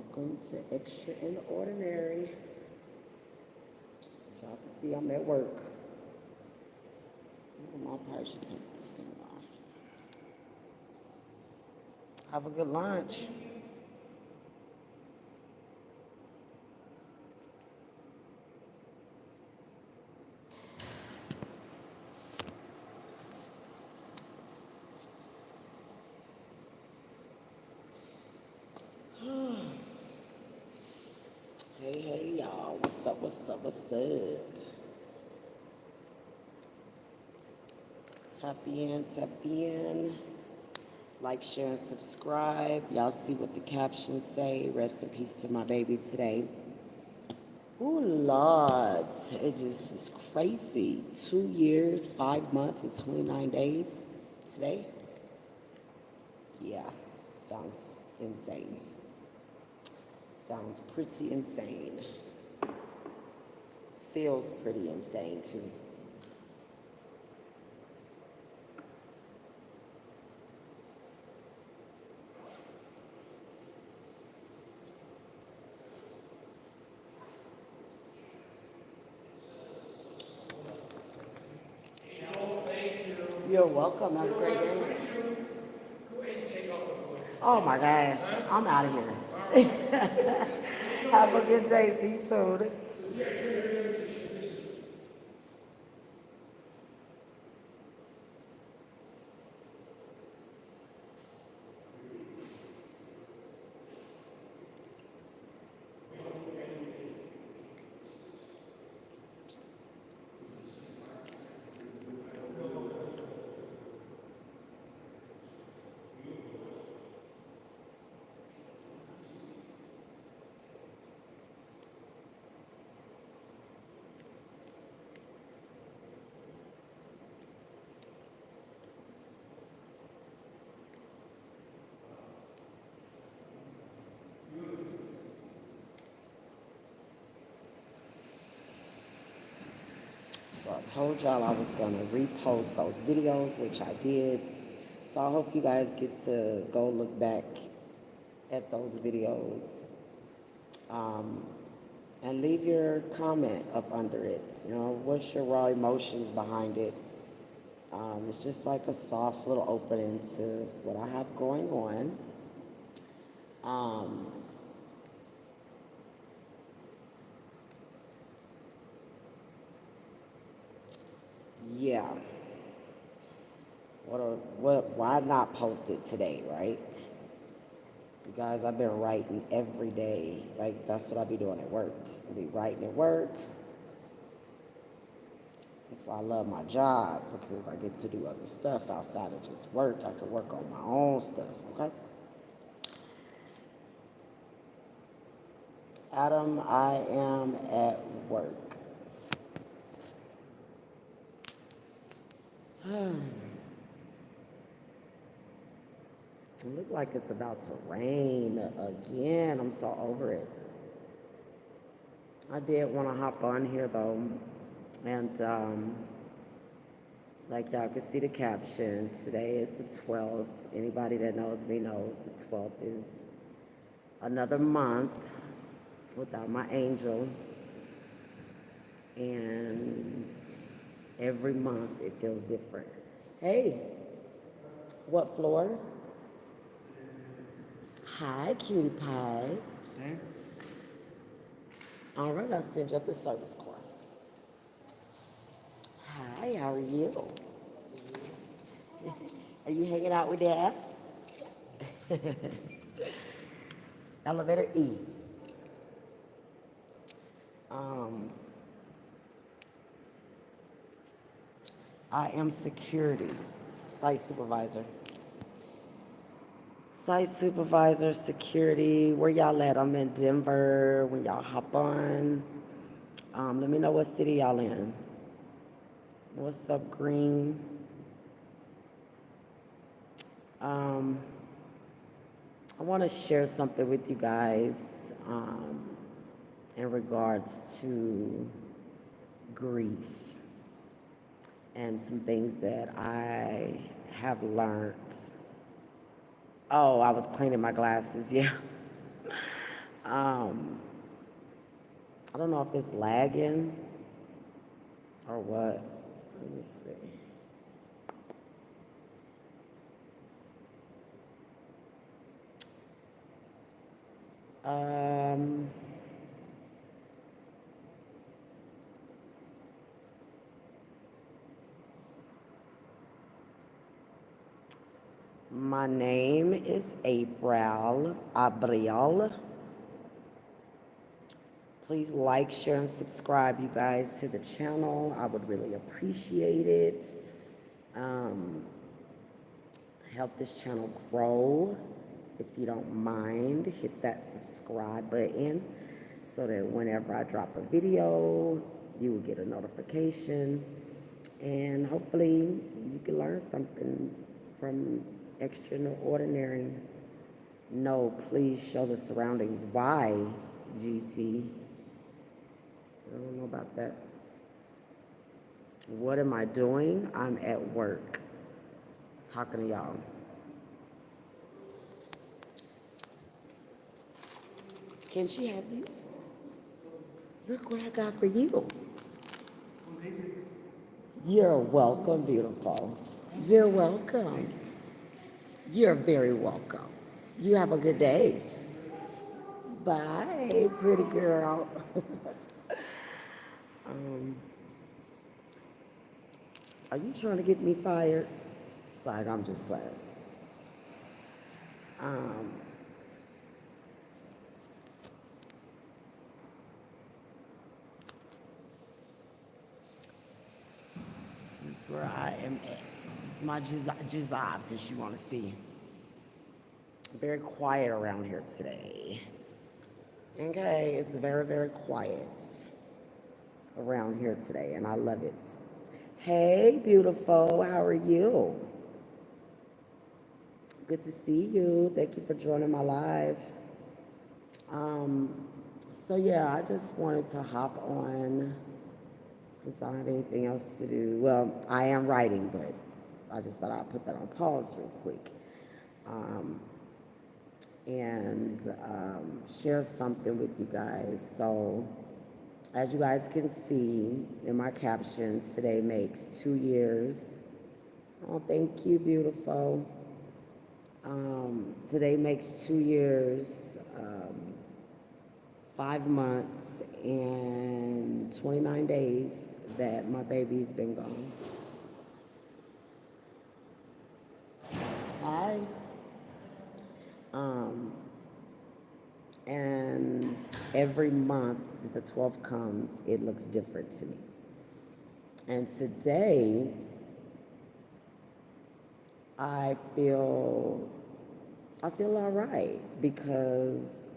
Welcome to Extra in the Ordinary. As y'all can see, I'm at work. I probably should take this thing off. Have a good lunch. Hey, y'all. What's up? Tap in. Like, share, and subscribe. Y'all see what the captions say. Rest in peace to my baby today. Oh, Lord. It just is crazy. 2 years, 5 months, and 29 days today. Yeah, sounds insane. Sounds pretty insane. Feels pretty insane, too. You're welcome. Have a great day. Go ahead and take off the board. Oh my gosh, I'm out of here. Have a good day. See you soon. So I told y'all I was gonna repost those videos, which I did. So I hope you guys get to go look back at those videos. Um, and leave your comment up under it. You know, what's your raw emotions behind it? It's just like a soft little opening to what I have going on. Um, yeah. Why not post it today, right? You guys, I've been writing every day. Like, that's what I be doing at work. I be writing at work. That's why I love my job, because I get to do other stuff outside of just work. I can work on my own stuff, okay? Adam, I am at work. It looks like it's about to rain again. I'm so over it. I did want to hop on here though, and like y'all can see the caption. Today is the 12th. Anybody that knows me knows the 12th is another month without my angel, and every month it feels different. Hey, what floor? Hi, cutie pie. Okay. All right, I'll send you up the service corps. Hi, how are you? Are you hanging out with Dad? Elevator E. Um, I am security, site supervisor. Site supervisor, security. Where y'all at? I'm in Denver. When y'all hop on, let me know what city y'all in. What's up, Green? Um, I want to share something with you guys in regards to grief and some things that I have learned. Oh, I was cleaning my glasses, yeah. I don't know if it's lagging or what. Let me see. Um, my name is Abriel. Please like, share, and subscribe, you guys, to the channel. I would really appreciate it. Help this channel grow. If you don't mind, hit that subscribe button so that whenever I drop a video, you will get a notification. And hopefully you can learn something from extraordinary. No, please show the surroundings. Why, GT? I don't know about that. What am I doing? I'm at work talking to y'all. Can she have these? Look what I got for you. You're welcome, beautiful. You're welcome. You're very welcome. You have a good day. Bye, pretty girl. Are you trying to get me fired? Sorry, I'm just playing. This is where I am at. This is my jizab, since you want to see. Very quiet around here today. Okay, it's very, very quiet around here today, and I love it. Hey, beautiful, how are you? Good to see you. Thank you for joining my live. So yeah, I just wanted to hop on since I don't have anything else to do. Well, I am writing, but I just thought I'd put that on pause real quick. And share something with you guys. So, as you guys can see in my captions, today makes 2 years. Oh, thank you, beautiful. Today makes 2 years, 5 months, and 29 days that my baby's been gone. Hi. And every month that the 12th comes, it looks different to me. And today, I feel all right because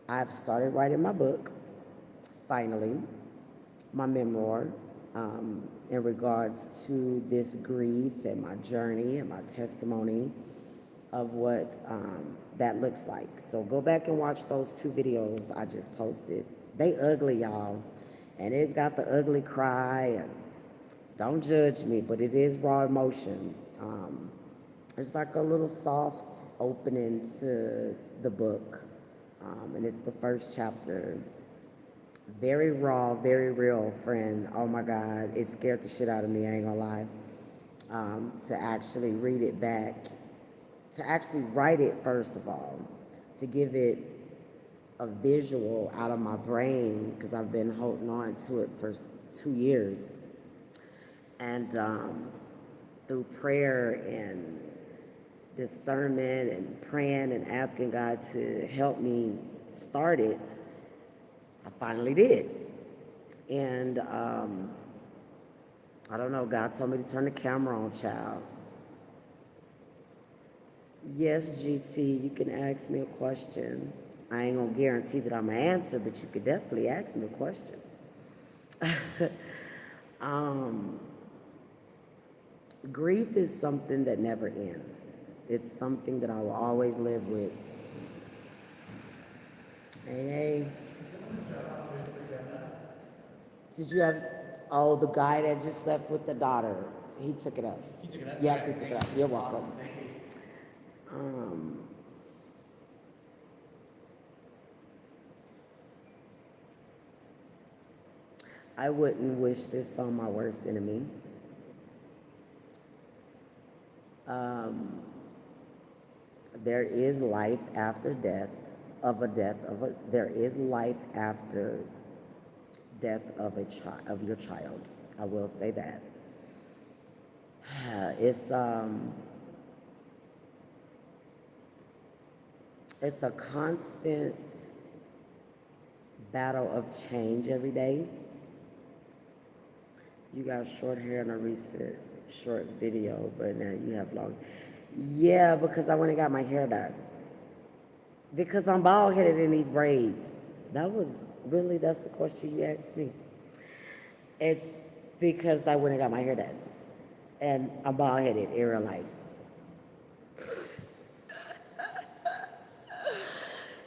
I've started writing my book, finally, my memoir, in regards to this grief and my journey and my testimony of what that looks like. So go back and watch those 2 videos I just posted. They ugly, y'all. And it's got the ugly cry, and don't judge me, but it is raw emotion. It's like a little soft opening to the book. And it's the first chapter. Very raw, very real, friend. Oh my God, it scared the shit out of me, I ain't gonna lie. To actually read it back, to actually write it first of all, to give it a visual out of my brain, because I've been holding on to it for 2 years. And through prayer and discernment and praying and asking God to help me start it, I finally did. And I don't know, God told me to turn the camera on, child. Yes, GT, you can ask me a question. I ain't gonna guarantee that I'm gonna answer, but you could definitely ask me a question. Grief is something that never ends. It's something that I will always live with. Hey. Did you have, oh, the guy that just left with the daughter, he took it up. He took it up? Yeah, he took it up. You're welcome. Awesome, thank you. I wouldn't wish this on my worst enemy. There is life after death there is life after death of of your child. I will say that. It's a constant battle of change every day. You got short hair in a recent short video, but now you have long. Yeah, because I went and got my hair done. Because I'm bald headed in these braids. That's the question you asked me. It's because I went and got my hair done. And I'm bald headed in real life.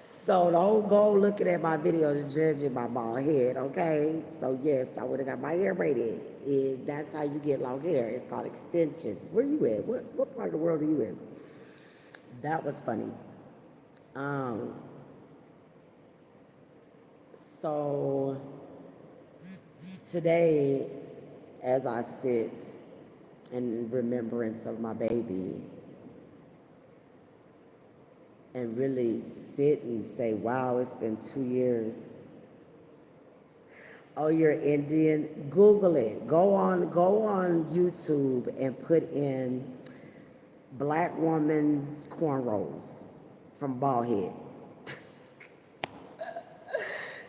So don't go looking at my videos judging my bald head, okay? So yes, I would have got my hair braided. And that's how you get long hair. It's called extensions. Where you at? What part of the world are you in? That was funny. So today, as I sit in remembrance of my baby, and really sit and say, wow, it's been 2 years. Oh, you're Indian? Google it. Go on YouTube and put in black woman's cornrows from bald head.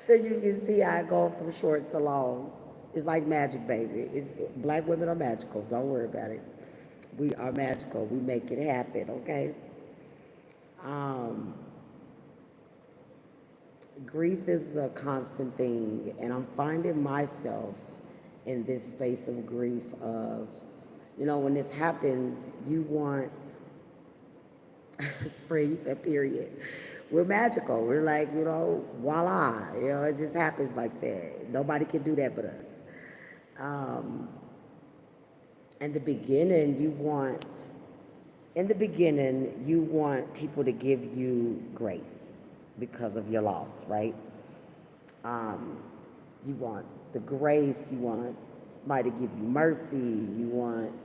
So you can see how I go from short to long. It's like magic, baby. Black women are magical. Don't worry about it. We are magical. We make it happen, okay? Grief is a constant thing, and I'm finding myself in this space of grief of, when this happens, you want, phrase, a period. We're magical. We're like, voila, it just happens like that. Nobody can do that but us. In the beginning, you want people to give you grace because of your loss, right? You want the grace, you want somebody to give you mercy, you want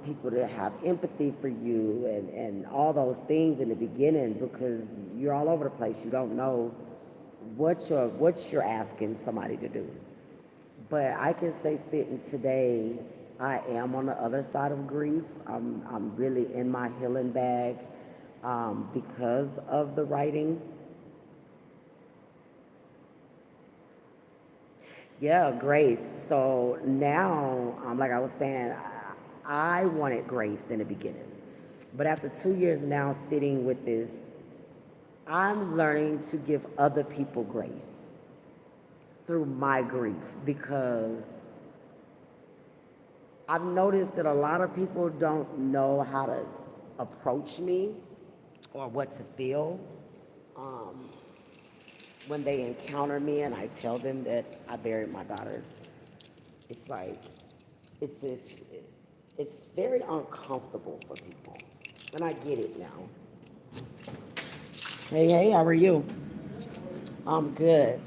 people to have empathy for you and all those things in the beginning because you're all over the place. You don't know what you're asking somebody to do. But I can say sitting today, I am on the other side of grief. I'm really in my healing bag because of the writing. Yeah, grace. So now, like I was saying, I wanted grace in the beginning. But after 2 years now sitting with this, I'm learning to give other people grace through my grief because I've noticed that a lot of people don't know how to approach me or what to feel when they encounter me and I tell them that I buried my daughter. It's like, it's very uncomfortable for people. And I get it now. Hey, how are you? I'm good.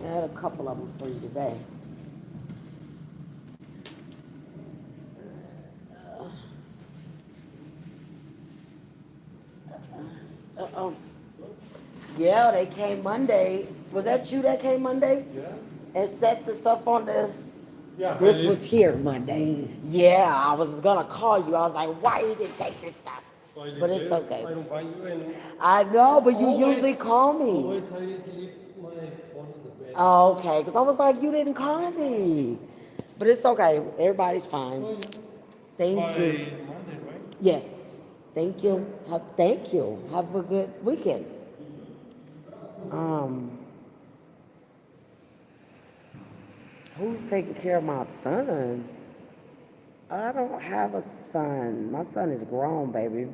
I had a couple of them for you today. Uh-oh. Yeah, they came Monday. Was that you that came Monday? Yeah. And set the stuff on the... Yeah. This was here Monday. Yeah, I was gonna call you. I was like, why you didn't take this stuff? But it's okay. I don't find you and I know, but you usually call me. always I leave my phone in the bed. Oh, okay, because I was like, you didn't call me. But it's okay. Everybody's fine. Thank By you. Monday, right? Yes. Thank you. Thank you. Have a good weekend. Who's taking care of my son? I don't have a son. My son is grown, baby.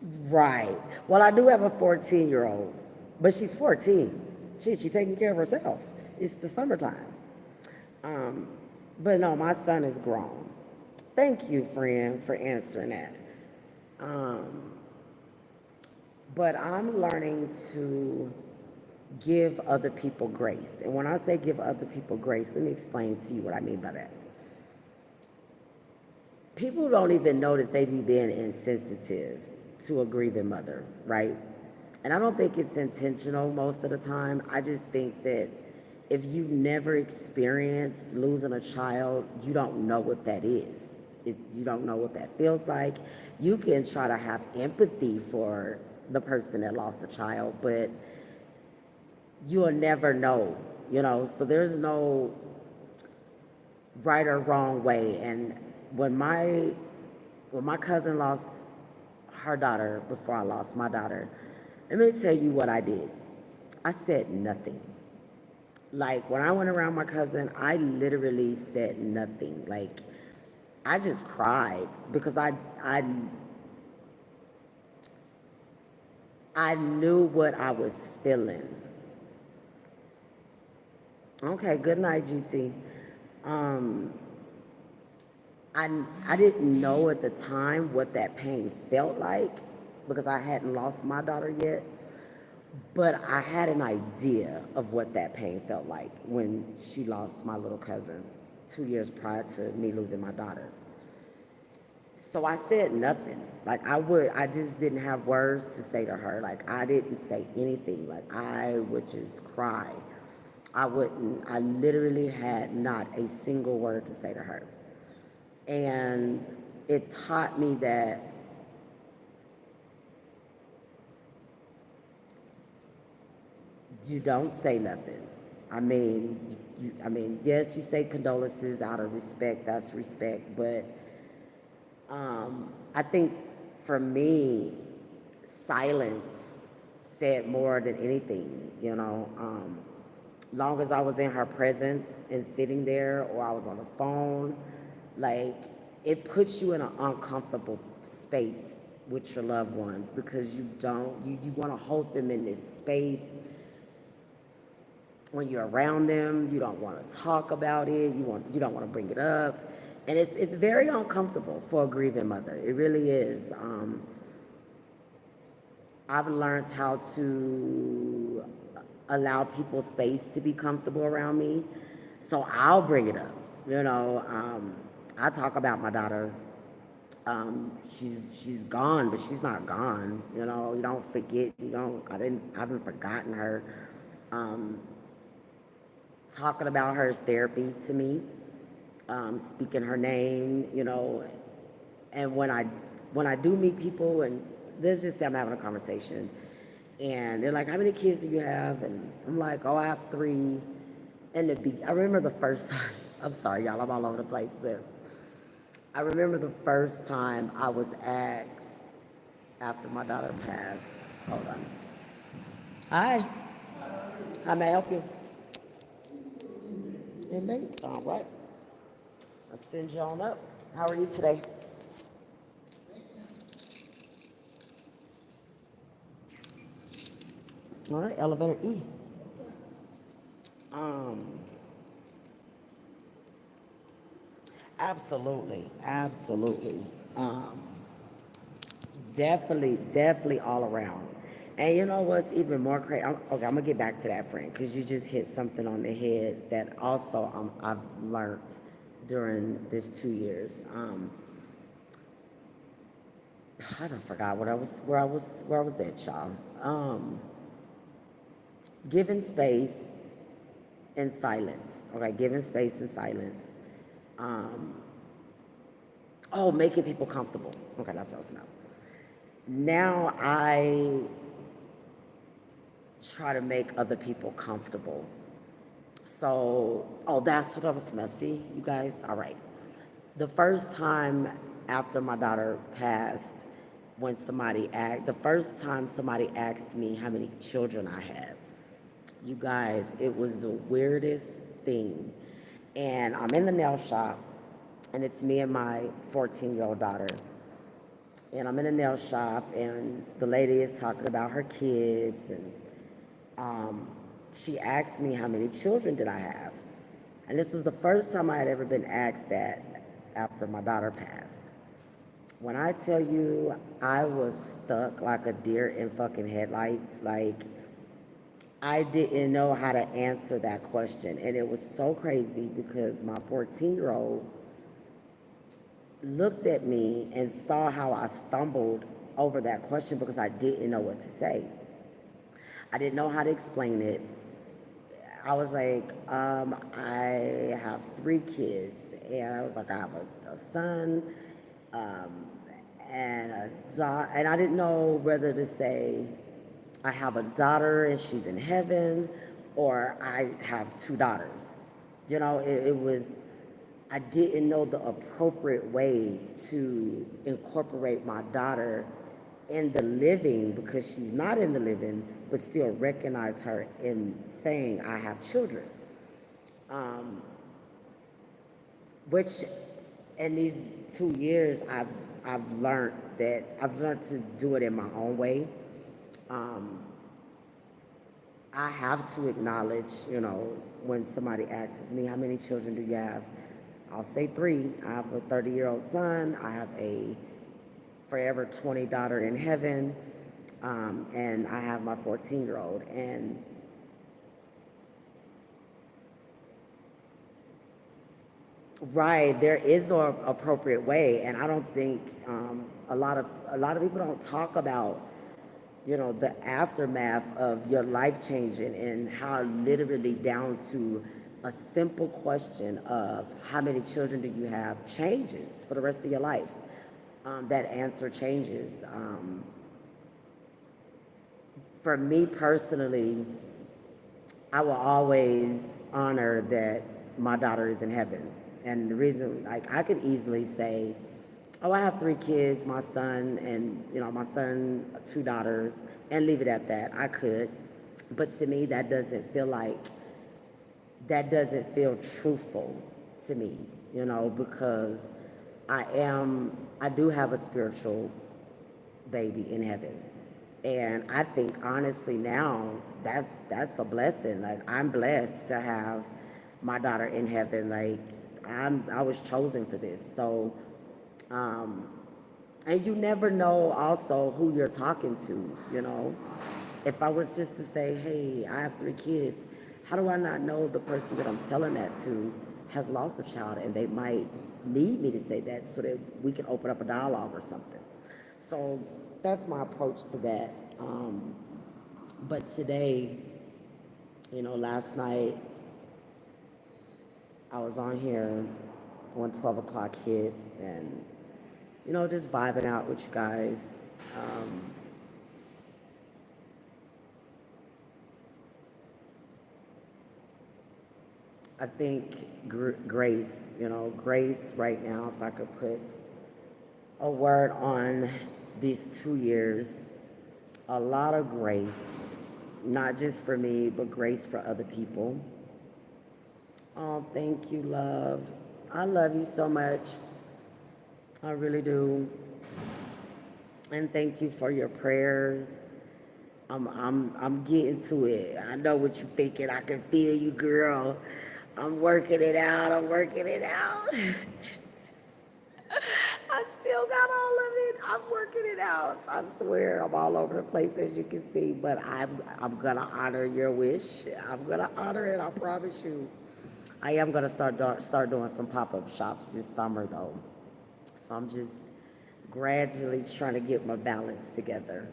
Right. Well, I do have a 14-year-old, but she's 14. She's taking care of herself. It's the summertime. But no, my son is grown. Thank you, friend, for answering that. But I'm learning to give other people grace. And when I say give other people grace, let me explain to you what I mean by that. People don't even know that they be being insensitive to a grieving mother, right? And I don't think it's intentional most of the time. I just think that if you've never experienced losing a child, you don't know what that is. You don't know what that feels like. You can try to have empathy for the person that lost a child, but you'll never know, So there's no right or wrong way. And when my cousin lost her daughter before I lost my daughter, let me tell you what I did. I said nothing. Like when I went around my cousin, I literally said nothing. Like I just cried because I knew what I was feeling. Okay, good night, GT. Um, I didn't know at the time what that pain felt like because I hadn't lost my daughter yet, but I had an idea of what that pain felt like when she lost my little cousin 2 years prior to me losing my daughter. So I said nothing. Like I just didn't have words to say to her. Like I didn't say anything. Like I would just cry. I literally had not a single word to say to her. And it taught me that you don't say nothing. Yes, you say condolences out of respect, that's respect, but I think for me, silence said more than anything. Long as I was in her presence and sitting there or I was on the phone, like it puts you in an uncomfortable space with your loved ones because you want to hold them in this space when you're around them. You don't want to talk about it. You don't want to bring it up, and it's very uncomfortable for a grieving mother. It really is. I've learned how to allow people space to be comfortable around me, so I'll bring it up. I talk about my daughter. She's gone, but she's not gone. You don't forget. I haven't forgotten her. Um, Talking about her is therapy to me. Speaking her name, and when I do meet people, and let's just say I'm having a conversation, and they're like, "How many kids do you have?" And I'm like, "Oh, I have 3." And I remember the first time. I'm sorry, y'all. I'm all over the place, but I remember the first time I was asked after my daughter passed. Hold on. Hi. How may I help you? Amen. All right. I'll send you on up. How are you today? All right, elevator E. Um, absolutely, absolutely. Definitely all around. And you know what's even more crazy? Okay, I'm gonna get back to that, friend, because you just hit something on the head that also I've learned during this 2 years. I don't forgot where I was at, y'all. Giving space and silence. Okay, giving space and silence. Oh, making people comfortable. Okay, that's what I was about. Now I try to make other people comfortable. So, oh, that's what I was messy, you guys. All right. The first time after my daughter passed, the first time somebody asked me how many children I had, you guys, it was the weirdest thing. And I'm in the nail shop, and it's me and my 14-year-old daughter. And I'm in a nail shop, and the lady is talking about her kids, and she asked me how many children did I have. And this was the first time I had ever been asked that after my daughter passed. When I tell you I was stuck like a deer in fucking headlights, like I didn't know how to answer that question. And it was so crazy because my 14-year-old looked at me and saw how I stumbled over that question because I didn't know what to say. I didn't know how to explain it. I was like, I have 3 kids, and I was like, I have a son, um, and and I didn't know whether to say I have a daughter and she's in heaven, or I have 2 daughters. It was, I didn't know the appropriate way to incorporate my daughter in the living because she's not in the living, but still recognize her in saying I have children. Um, which in these 2 years, I've learned to do it in my own way. Um, I have to acknowledge, when somebody asks me, how many children do you have? I'll say 3. I have a 30-year-old son. I have a forever 20 daughter in heaven. And I have my 14-year-old. And right, there is no appropriate way. And I don't think a lot of people don't talk about the aftermath of your life changing and how literally down to a simple question of how many children do you have changes for the rest of your life. That answer changes. For me personally, I will always honor that my daughter is in heaven. And the reason, like, I could easily say, oh, I have 3 kids, my son, and, my son, 2 daughters, and leave it at that. I could. But to me, that doesn't feel truthful to me, because I do have a spiritual baby in heaven. And I think honestly now that's a blessing. Like, I'm blessed to have my daughter in heaven. Like, I was chosen for this. So and you never know also who you're talking to. If I was just to say, hey, I have 3 kids, how do I not know the person that I'm telling that to has lost a child, and they might need me to say that so that we can open up a dialogue or something. So that's my approach to that. But today, last night I was on here when 12 o'clock hit, and just vibing out with you guys. I think grace, grace right now, if I could put a word on these 2 years, a lot of grace, not just for me, but grace for other people. Oh, thank you, love. I love you so much. I really do. And thank you for your prayers. I'm getting to it. I know what you're thinking. I can feel you, girl. I'm working it out. I'm working it out. I still got all of it. I'm working it out. I swear I'm all over the place, as you can see. But I'm gonna honor your wish. I'm gonna honor it. I promise you. I am gonna start doing some pop-up shops this summer though. So I'm just gradually trying to get my balance together.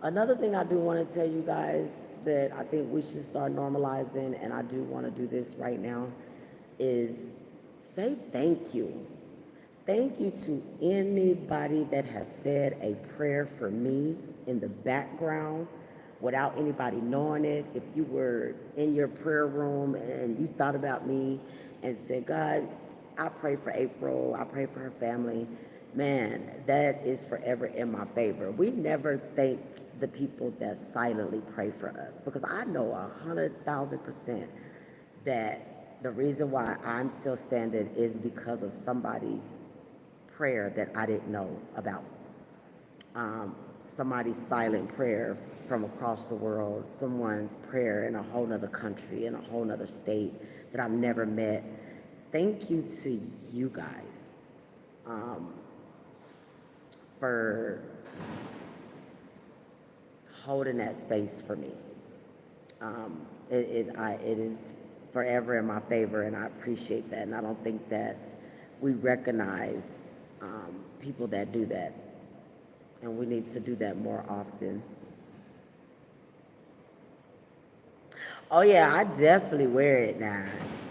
Another thing I do want to tell you guys that I think we should start normalizing, and I do want to do this right now, is say thank you. Thank you to anybody that has said a prayer for me in the background without anybody knowing it. If you were in your prayer room and you thought about me and said, God, I pray for April, I pray for her family, man, that is forever in my favor. We never thank the people that silently pray for us, because I know 100,000% that the reason why I'm still standing is because of somebody's prayer that I didn't know about. Somebody's silent prayer from across the world, someone's prayer in a whole nother country, in a whole nother state that I've never met. Thank you to you guys for holding that space for me. It is forever in my favor, and I appreciate that. And I don't think that we recognize people that do that, and we need to do that more often. Oh yeah, I definitely wear it now.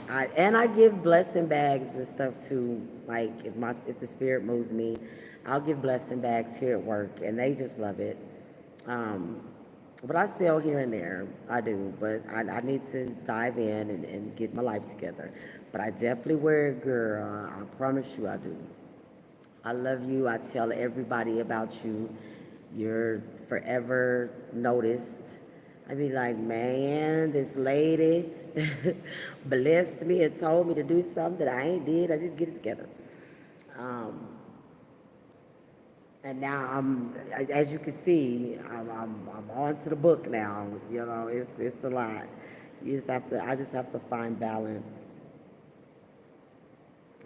I give blessing bags and stuff too. Like if the spirit moves me, I'll give blessing bags here at work, and they just love it. Um, but I sell here and there. I do, but I need to dive in and get my life together. But I definitely wear it, girl. I promise you, I do. I love you. I tell everybody about you. You're forever noticed. I be like, man, this lady blessed me and told me to do something that I ain't did. I didn't get it together. Um, and now as you can see, I'm on to the book now. You know, it's a lot. I just have to find balance.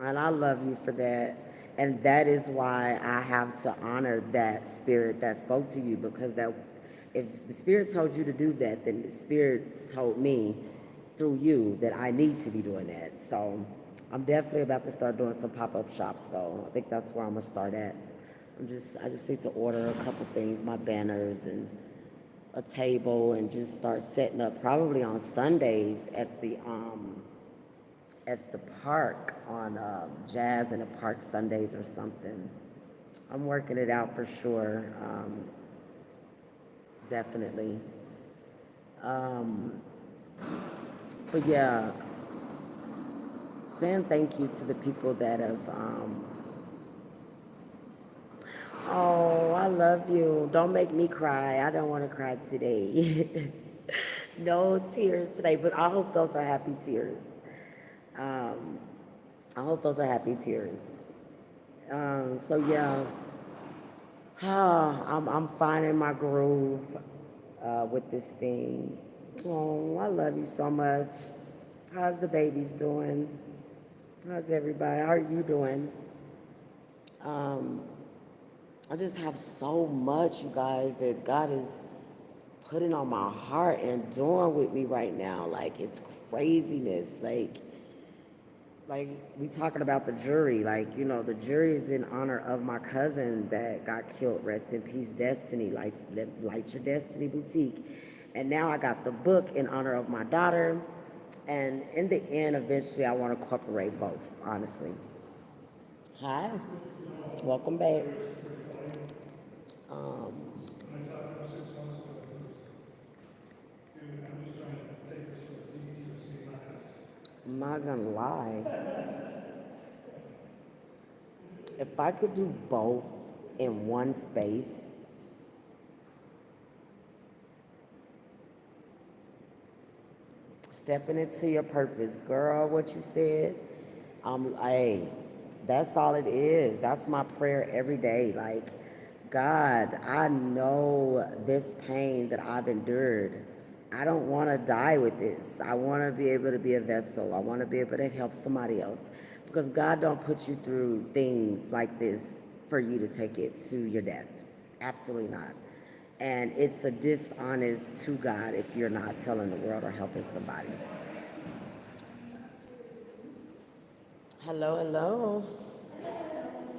And I love you for that. And that is why I have to honor that spirit that spoke to you, because that if the spirit told you to do that, then the spirit told me through you that I need to be doing that. So I'm definitely about to start doing some pop-up shops. So I think that's where I'm gonna start at. I just need to order a couple things, my banners and a table, and just start setting up probably on Sundays at the park on Jazz in the Park Sundays or something. I'm working it out for sure, definitely. Um, but yeah, saying thank you to the people that have. Oh, I love you. Don't make me cry. I don't want to cry today. No tears today, but I hope those are happy tears. Um, I hope those are happy tears. So yeah, I'm finding my groove with this thing. Oh, I love you so much. How's the babies doing? How's everybody? How are you doing? Um, I just have so much, you guys, that God is putting on my heart and doing with me right now. Like it's craziness. Like we talking about the jury, like, you know, the jury is in honor of my cousin that got killed. Rest in peace, Destiny, Light Your Destiny Boutique. And now I got the book in honor of my daughter. And in the end, eventually I want to incorporate both, honestly. Hi, welcome back. Um, I'm not gonna lie. If I could do both in one space, stepping into your purpose, girl, what you said, hey, that's all it is. That's my prayer every day. Like, God, I know this pain that I've endured. I don't want to die with this. I want to be able to be a vessel. I want to be able to help somebody else. Because God don't put you through things like this for you to take it to your death. Absolutely not. And it's a dishonest to God if you're not telling the world or helping somebody. Hello, hello.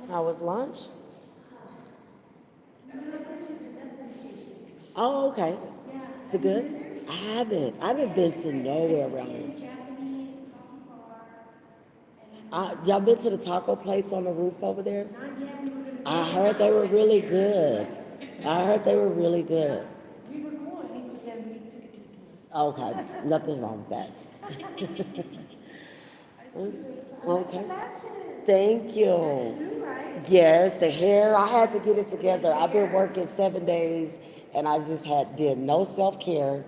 How was lunch? Oh, okay. Is it good? I haven't been to nowhere around here. Y'all been to the taco place on the roof over there? I heard they were really good. I heard they were really good. We were going, but then we took a detour. Okay, nothing wrong with that. Okay. Thank you. Yes, the hair, I had to get it together. I've been working 7 days and I just did no self-care.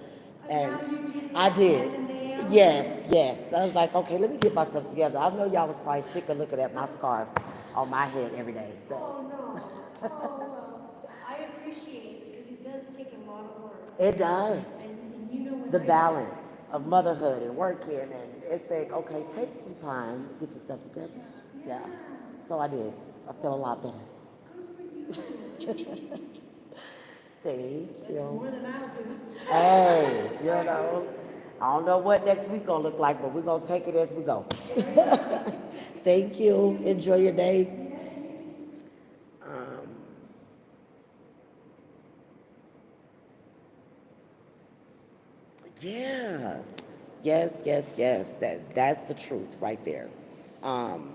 And I did. Yes, yes. I was like, okay, let me get myself together. I know y'all was probably sick of looking at my scarf on my head every day, so. Oh, no. Oh, well, I appreciate it because it does take a lot of work. It does. And you know when The I- balance of motherhood and working, and it's like, okay, take some time, get yourself together. Yeah. So I did. I feel a lot better. Thank That's you. more than I'll do. Hey, you know, I don't know what next week gonna look like, but we're gonna take it as we go. Thank you. Enjoy your day. Um, yeah. Yes, yes, yes. That's the truth right there. Um,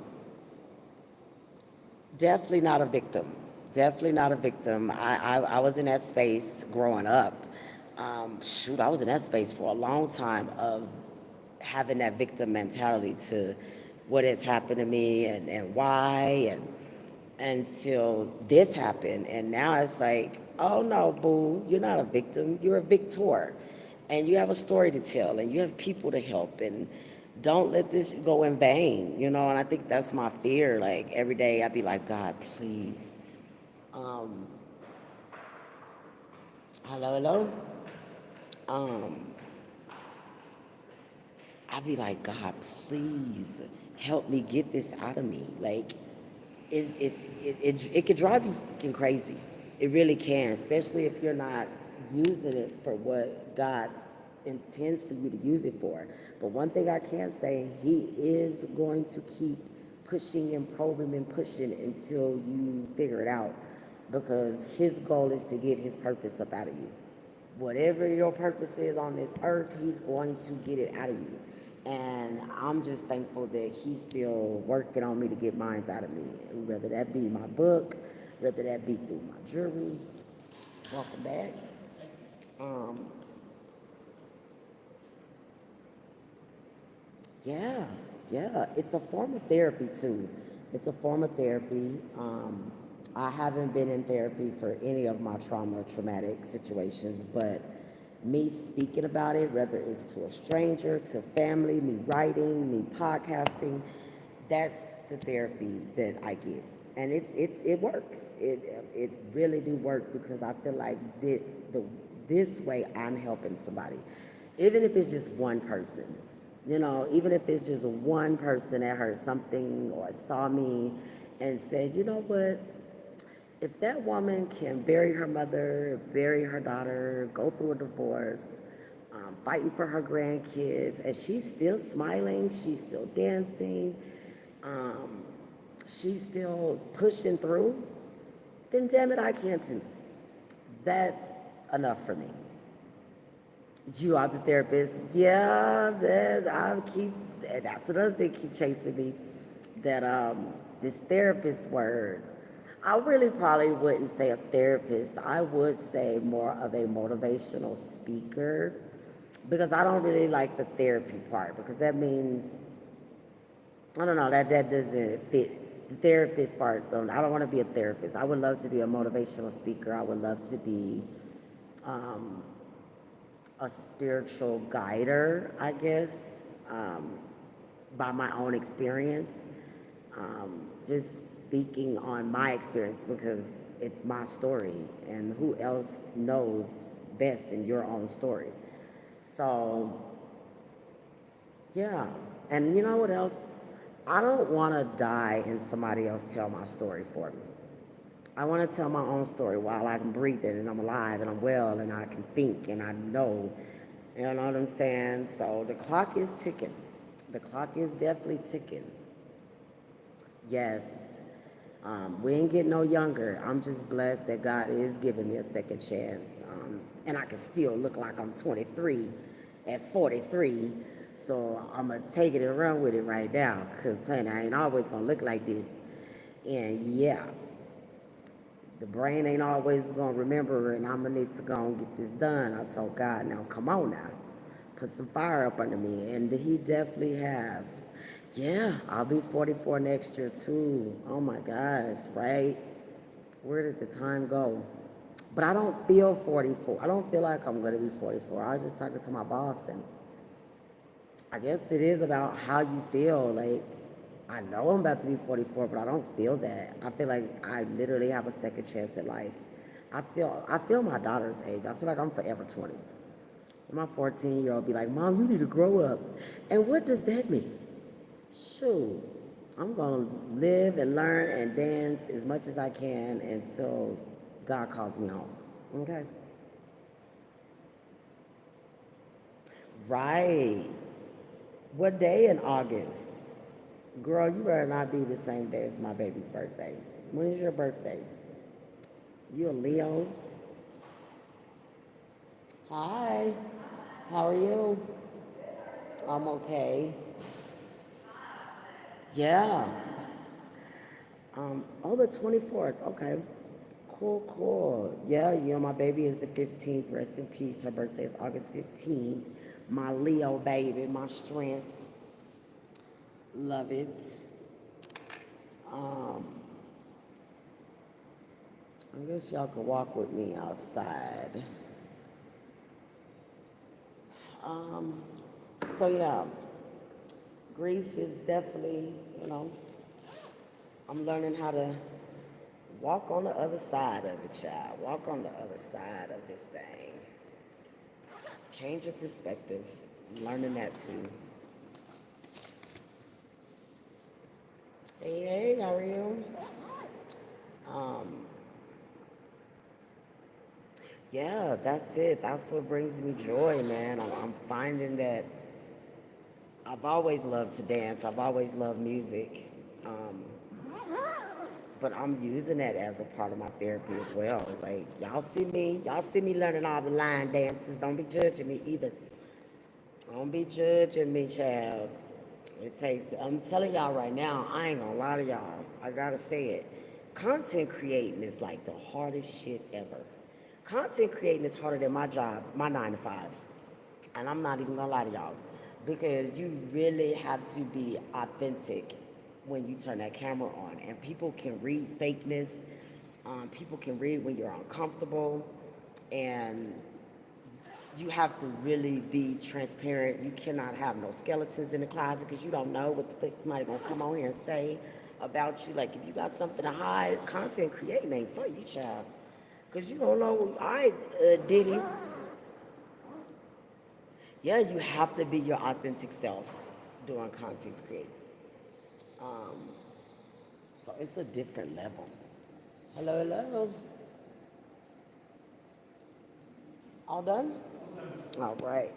Definitely not a victim. Definitely not a victim. I was in that space growing up. Shoot, I was in that space for a long time of having that victim mentality to what has happened to me and why and until this happened. And now it's like, oh no, boo, you're not a victim, you're a victor. And you have a story to tell and you have people to help and don't let this go in vain, you know, and I think that's my fear. Like every day I'd be like, God, please. Um, hello, hello. Um, I'd be like, God, please help me get this out of me. Like, it could drive you fucking crazy. It really can, especially if you're not using it for what God intends for you to use it for. But one thing I can say, He is going to keep pushing and probing and pushing until you figure it out. Because His goal is to get His purpose up out of you. Whatever your purpose is on this earth, He's going to get it out of you. And I'm just thankful that He's still working on me to get mine out of me. Whether that be my book, whether that be through my jewelry. Welcome back. Um, yeah, yeah. It's a form of therapy too. It's a form of therapy. I haven't been in therapy for any of my trauma or traumatic situations, but me speaking about it, whether it's to a stranger, to family, me writing, me podcasting, that's the therapy that I get. And it works. It really do work because I feel like this way I'm helping somebody. Even if it's just one person. You know, even if it's just one person that heard something or saw me and said, you know what, if that woman can bury her mother, bury her daughter, go through a divorce, fighting for her grandkids, and she's still smiling, she's still dancing, um, she's still pushing through, then damn it, I can too. That's enough for me. You are the therapist. Yeah, that's another thing keep chasing me. That this therapist word. I really probably wouldn't say a therapist. I would say more of a motivational speaker because I don't really like the therapy part because that means I don't know, that doesn't fit the therapist part though. I don't want to be a therapist. I would love to be a motivational speaker. I would love to be um, a spiritual guider, I guess, by my own experience. Just speaking on my experience because it's my story, and who else knows best than your own story? So, yeah. And you know what else? I don't want to die and somebody else tell my story for me. I want to tell my own story while I'm breathing and I'm alive and I'm well and I can think and I know. You know what I'm saying? So the clock is ticking. The clock is definitely ticking. Yes. We ain't getting no younger. I'm just blessed that God is giving me a second chance. And I can still look like I'm 23 at 43. So I'm going to take it and run with it right now. Because, honey, I ain't always going to look like this. And, yeah, the brain ain't always going to remember, and I'm going to need to go and get this done. I told God, now, come on now. Put some fire up under me. And He definitely have. Yeah, I'll be 44 next year, too. Oh, my gosh, right? Where did the time go? But I don't feel 44. I don't feel like I'm going to be 44. I was just talking to my boss, and I guess it is about how you feel. Like, I know I'm about to be 44, but I don't feel that. I feel like I literally have a second chance at life. I feel my daughter's age. I feel like I'm forever 20. My 14-year-old be like, Mom, you need to grow up. And what does that mean? Shoot, I'm going to live and learn and dance as much as I can until God calls me home. Okay? Right. What day in August? Girl, you better not be the same day as my baby's birthday. When is your birthday? You a Leo? Hi. How are you? I'm okay. Yeah. Oh, the 24th. Okay. Cool, cool. Yeah, my baby is the 15th. Rest in peace. Her birthday is August 15th. My Leo baby, my strength. Love it. Um, I guess y'all can walk with me outside. Um, so yeah, grief is definitely, I'm learning how to walk on the other side of it, child. Walk on the other side of this thing. Change your perspective. I'm learning that too. Hey, how are you? Um, yeah, that's it. That's what brings me joy, man. I'm finding that I've always loved to dance. I've always loved music. Um, but I'm using that as a part of my therapy as well. Like y'all see me learning all the line dances. Don't be judging me either. Don't be judging me, child. I'm telling y'all right now, I ain't gonna lie to y'all. I gotta say it. Content creating is like the hardest shit ever. Content creating is harder than my job, my 9 to 5. And I'm not even gonna lie to y'all. Because you really have to be authentic when you turn that camera on. And people can read fakeness. People can read when you're uncomfortable. And you have to really be transparent. You cannot have no skeletons in the closet because you don't know what the fuck somebody gonna come on here and say about you. Like if you got something to hide, content creating ain't for you, child. Cause you don't know. All right, Diddy. Yeah, you have to be your authentic self doing content creating. Um, so it's a different level. Hello, hello. All done? All right.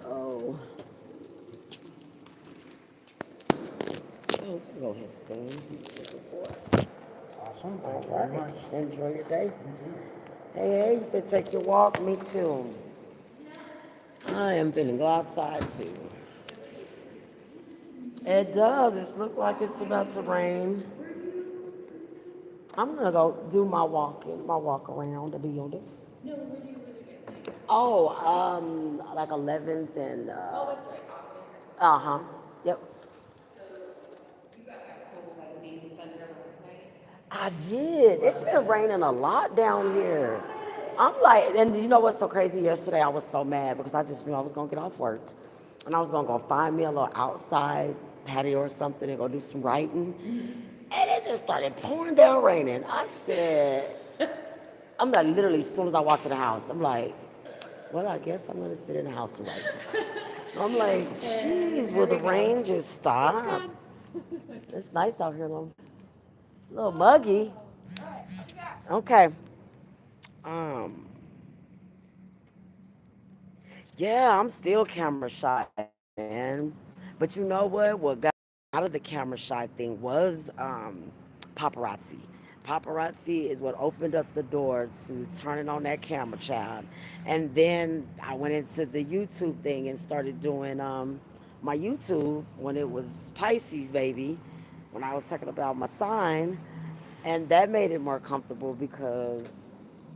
Oh. Oh, there go his things. He's looking for it. Awesome. All Thank you very right. much. Enjoy your day. Hey, you can take your walk. Me too. I am finna go outside too. It does. It looks like it's about to rain. I'm gonna go do my walk around the building. No, where do you live again? Oh, like 11th and Oh, that's right, Ogden or something. uh-huh. Yep. You got that cold by the Nathan Thunder last night? I did. It's been raining a lot down here. I'm like, and you know what's so crazy? Yesterday I was so mad because I just knew I was gonna get off work and I was gonna go find me a little outside patio or something and go do some writing. And it just started pouring down raining. I said, I'm like literally as soon as I walked in the house, I'm like, well, I guess I'm gonna sit in the house and write. I'm like, jeez, will the rain just stop? It's nice out here, though. A little muggy. Okay. Um, yeah, I'm still camera shy, man. But you know what? What got out of the camera shy thing was paparazzi. Paparazzi is what opened up the door to turning on that camera, child. And then I went into the YouTube thing and started doing my YouTube when it was Pisces, baby. When I was talking about my sign, and that made it more comfortable because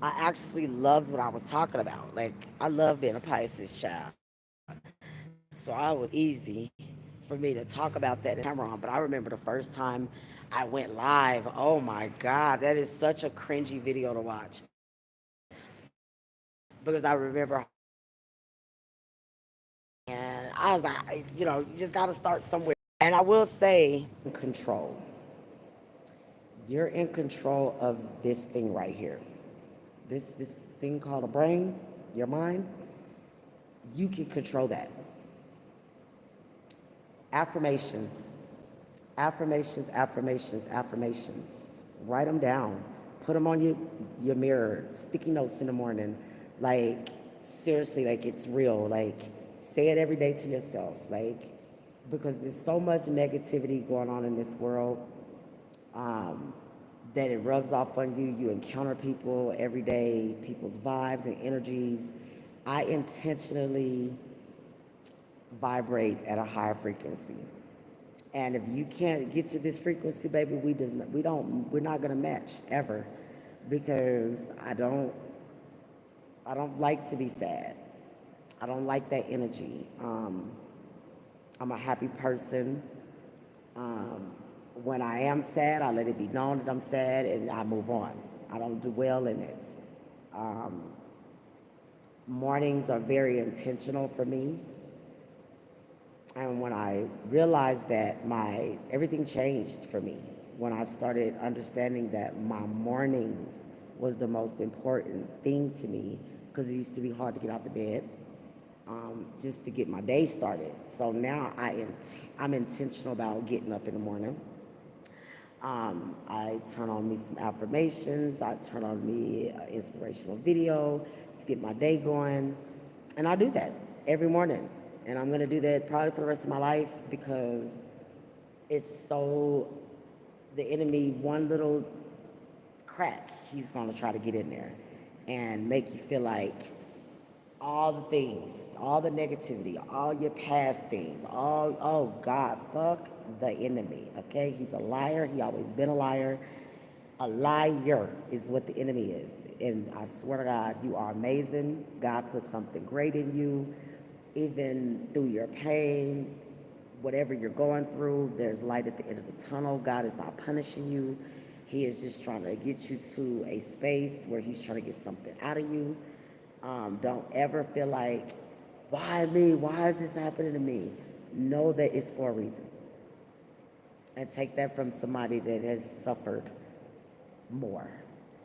I actually loved what I was talking about. Like I love being a Pisces child, so I was easy for me to talk about that in camera on. But I remember the first time I went live. Oh my God, that is such a cringy video to watch because I remember, and I was like, you just got to start somewhere. And I will say, control. You're in control of this thing right here. This thing called a brain, your mind, you can control that. Affirmations, affirmations, affirmations, affirmations. Write them down. Put them on your mirror, sticky notes in the morning. Like, seriously, like it's real. Like say it every day to yourself, like because there's so much negativity going on in this world that it rubs off on you. You encounter people every day, people's vibes and energies. I intentionally vibrate at a higher frequency. And if you can't get to this frequency, baby, we're not gonna match ever, because I don't like to be sad. I don't like that energy. I'm a happy person. When I am sad, I let it be known that I'm sad and I move on. I don't dwell in it. Mornings are very intentional for me. And when I realized that everything changed for me, when I started understanding that my mornings was the most important thing to me, because it used to be hard to get out the bed, just to get my day started. So now I'm intentional about getting up in the morning. I turn on me some affirmations. I turn on me an inspirational video to get my day going. And I do that every morning. And I'm going to do that probably for the rest of my life, because the enemy, one little crack, he's going to try to get in there and make you feel like all the things, all the negativity, all your past things, oh God, fuck the enemy, okay? He's a liar. He always been a liar. A liar is what the enemy is. And I swear to God, you are amazing. God put something great in you. Even through your pain, whatever you're going through, there's light at the end of the tunnel. God is not punishing you. He is just trying to get you to a space where he's trying to get something out of you. Don't ever feel like, why me? Why is this happening to me? Know that it's for a reason. And take that from somebody that has suffered more,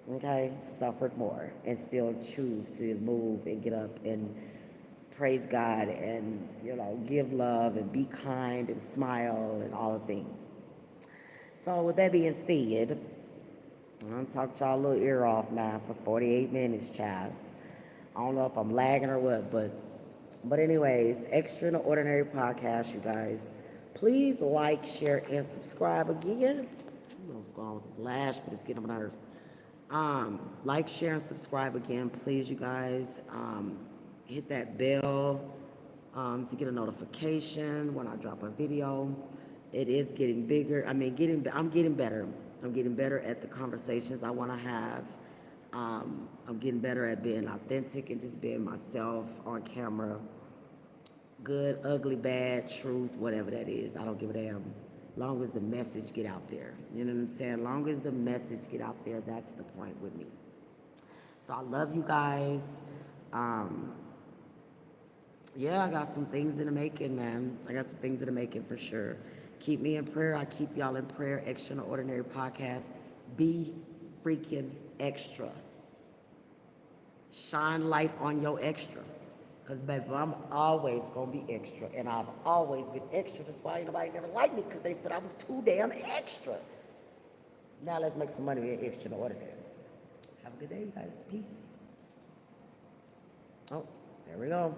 okay? Suffered more, and still choose to move and get up and praise God and, give love and be kind and smile and all the things. So with that being said, I'm gonna talk y'all a little ear off now for 48 minutes, child. I don't know if I'm lagging or what, but anyways, Extraordinary Podcast, you guys. Please like, share, and subscribe again. I don't know what's going on with this lash, but it's getting on my nerves. Like, share, and subscribe again, please, you guys. Hit that bell to get a notification when I drop a video. It is getting bigger. I'm getting better. I'm getting better at the conversations I want to have. I'm getting better at being authentic and just being myself on camera. Good, ugly, bad, truth, whatever that is. I don't give a damn. Long as the message get out there. You know what I'm saying? Long as the message get out there, that's the point with me. So I love you guys. Yeah, I got some things in the making, man. I got some things in the making for sure. Keep me in prayer. I keep y'all in prayer. Extraordinary Podcast. Be freaking extra. Shine light on your extra. Because, baby, I'm always going to be extra. And I've always been extra. That's why nobody never liked me, because they said I was too damn extra. Now let's make some money being extraordinary. Have a good day, you guys. Peace. Oh, there we go.